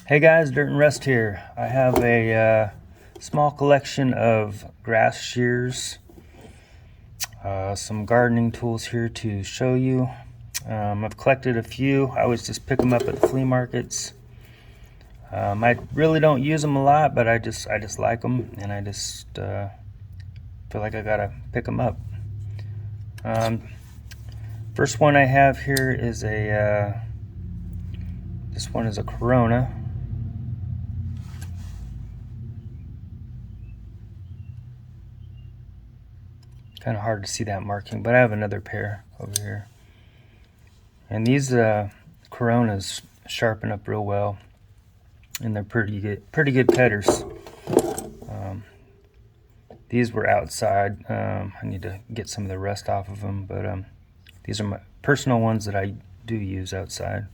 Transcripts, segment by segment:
Hey guys, Dirt and Rust here. I have a small collection of grass shears, some gardening tools here to show you. I've collected a few. I always just pick them up at the flea markets. I really don't use them a lot, but I just like them, and I just feel like I gotta pick them up. First one I have here is this one is a Corona. Kind of hard to see that marking, but I have another pair over here. And these Coronas sharpen up real well, and they're pretty good cutters. These were outside. I need to get some of the rust off of them, but these are my personal ones that I do use outside.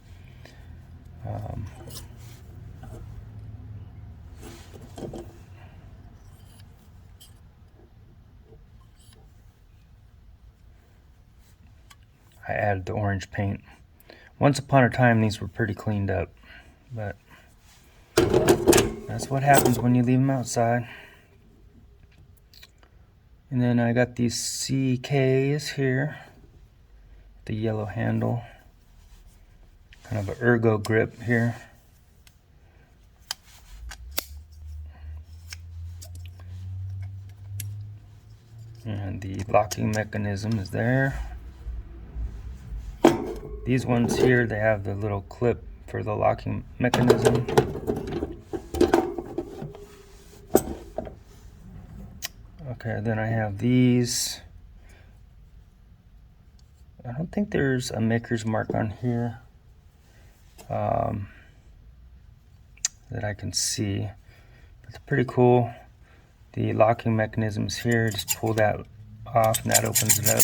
I added the orange paint. Once upon a time, these were pretty cleaned up, but that's what happens when you leave them outside. And then I got these cee-kays here, the yellow handle, kind of an ergo grip here. And the locking mechanism is there. These ones here, they have the little clip for the locking mechanism. Okay, then I have these. I don't think there's a maker's mark on here that I can see. But it's pretty cool. The locking mechanism's here. Just pull that off and that opens it up.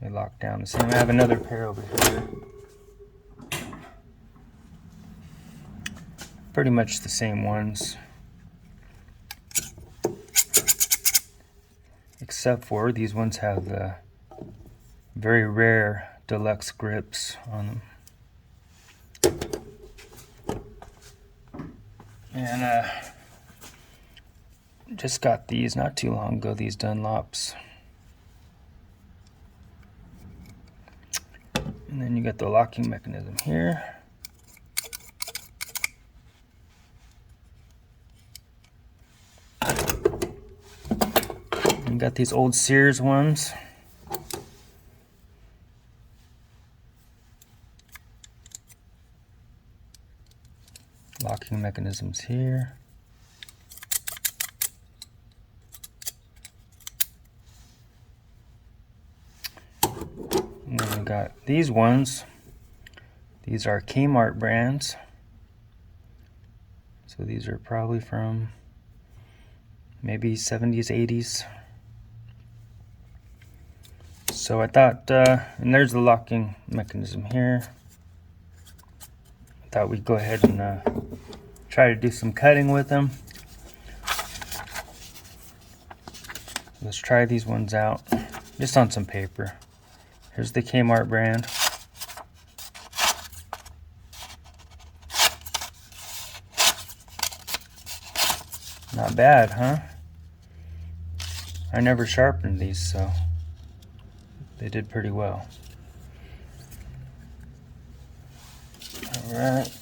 They lock down the same. I have another pair over here. Pretty much the same ones, except for these ones have the very rare deluxe grips on them. And just got these not too long ago, these Dunlaps. And then you got the locking mechanism here. And you got these old Sears ones. Locking mechanisms here. And then we got these ones. These are K-Mart brands. So these are probably from maybe 70s, 80s. So I thought, and there's the locking mechanism here. I thought we'd go ahead and try to do some cutting with them. Let's try these ones out, just on some paper. Here's the K-Mart brand. Not bad, huh? I never sharpened these, so they did pretty well. Alright.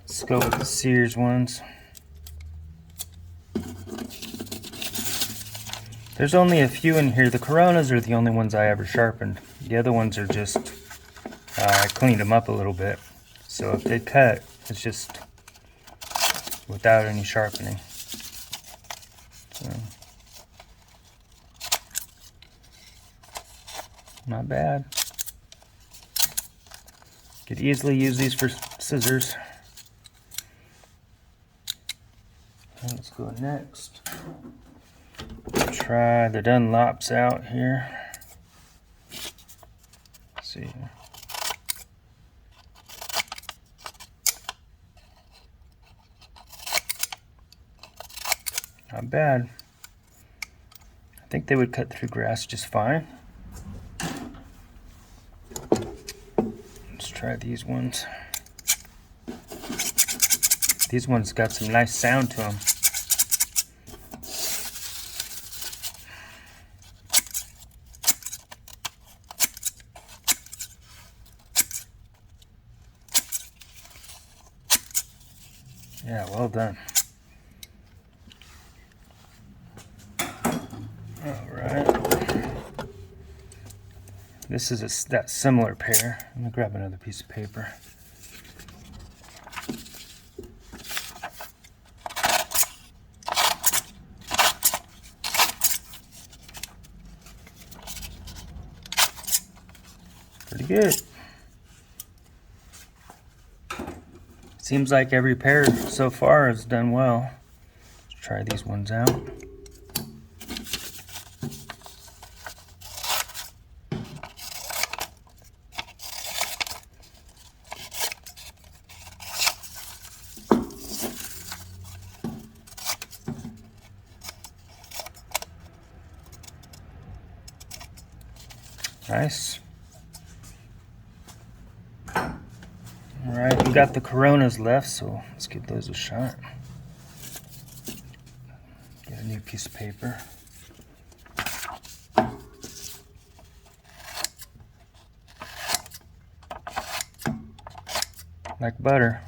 Let's go with the Sears ones. There's only a few in here. The Coronas are the only ones I ever sharpened. The other ones are just, I cleaned them up a little bit. So if they cut, it's just without any sharpening. So, not bad. Could easily use these for scissors. Okay, let's go next. Try the Dunlaps out here. Let's see. Not bad. I think they would cut through grass just fine. try these ones. These ones got some nice sound to them. Yeah, well done. All right. This is that similar pair. I'm gonna grab another piece of paper. Pretty good. Seems like every pair so far has done well. Let's try these ones out. Nice. Alright, we got the Coronas left, so let's give those a shot. Get a new piece of paper. Like butter.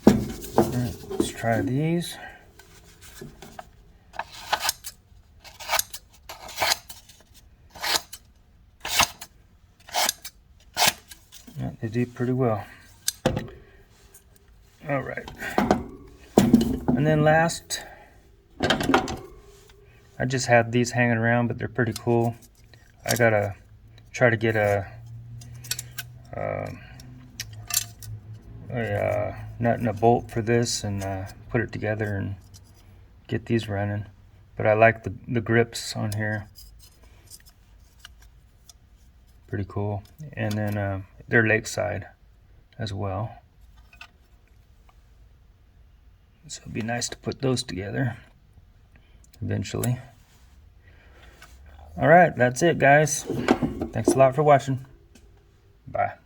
Alright, let's try these. They do pretty well. All right. And then last, I just had these hanging around, but they're pretty cool. I gotta try to get a nut and a bolt for this and put it together and get these running. But I like the grips on here. Pretty cool. And then they're Lakeside as well. So it'd be nice to put those together eventually. All right, that's it, guys. Thanks a lot for watching. Bye.